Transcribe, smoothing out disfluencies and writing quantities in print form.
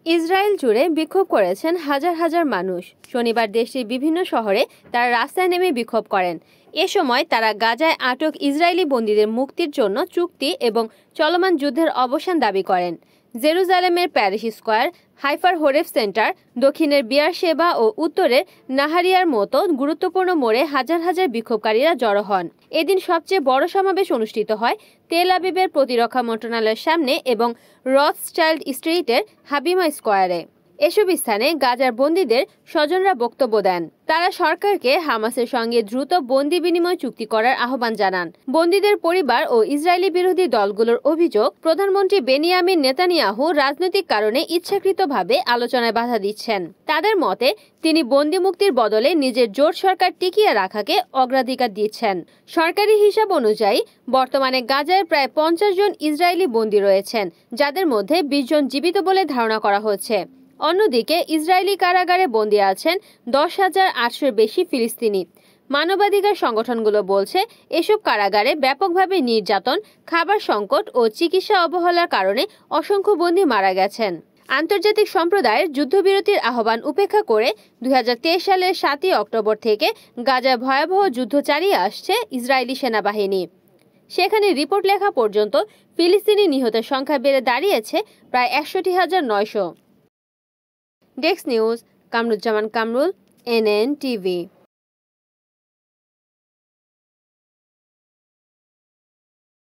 Israel জুড়ে বিক্ষোভ করেছেন হাজার হাজার মানুষ। শনিবার দেশটির বিভিন্ন শহরে তারা রাস্তায় নেমে বিক্ষোভ করেন। এ সময় তারা গাজায় আটক ইসরায়েলি বন্দীদের মুক্তির জন্য চুক্তি এবং চলমান যুদ্ধের অবসান দাবি করেন। জেরুজালেমের প্যারিশ স্কয়ার, হাইফার হোরেফ সেন্টার, দক্ষিণের বিয়ারশেবা ও উত্তরের নাহারিয়ার মতো গুরুত্বপূর্ণ মোড়ে হাজার হাজার বিক্ষোভকারীরা জড়ো হন। এদিন সবচেয়ে বড় সমাবেশ অনুষ্ঠিত হয় তেল আবিবের প্রতিরক্ষা মন্ত্রণালয়ের সামনে এবং রথসচাইল্ড স্ট্রিটের হাবিমা স্কয়ারে। এসব স্থানে গাজার বন্দীদের স্বজনরা বক্তব্য দেন। তারা সরকারকে হামাসের সঙ্গে দ্রুত বন্দি বিনিময় চুক্তি করার আহ্বান জানান। বন্দীদের পরিবার ও ইসরায়েলি বিরোধী দলগুলোর অভিযোগ, প্রধানমন্ত্রী বেনিয়ামিন নেতানিয়াহু রাজনৈতিক কারণে ইচ্ছাকৃতভাবে আলোচনায় বাধা দিচ্ছেন। তাদের মতে তিনি বন্দি মুক্তির বদলে নিজের জোট সরকার টিকিয়ে রাখাকে অগ্রাধিকার দিচ্ছেন। সরকারি হিসাব অনুযায়ী বর্তমানে গাজায় প্রায় 50 জন ইসরায়েলি বন্দী রয়েছেন, যাদের মধ্যে 20 জন জীবিত বলে ধারণা করা হচ্ছে। অন্যদিকে ইসরায়েলি কারাগারে বন্দী আছেন 10,800-এর বেশি ফিলিস্তিনি। মানবাধিকার সংগঠনগুলো বলছে এসব কারাগারে ব্যাপকভাবে নির্যাতন, খাবার সংকট ও চিকিৎসা অবহেলার কারণে অসংখ্য বন্দী মারা গেছেন। আন্তর্জাতিক সম্প্রদায়ের যুদ্ধবিরতির আহ্বান উপেক্ষা করে 2023 সালের 7 অক্টোবর থেকে গাজায় ভয়াবহ যুদ্ধ চালিয়ে আসছে ইসরায়েলি সেনাবাহিনী। সেখানে রিপোর্ট লেখা পর্যন্ত ফিলিস্তিনি নিহতের সংখ্যা বেড়ে দাঁড়িয়েছে প্রায় 61,900। Desk news, Kamruzzaman Kamrul, NN TV।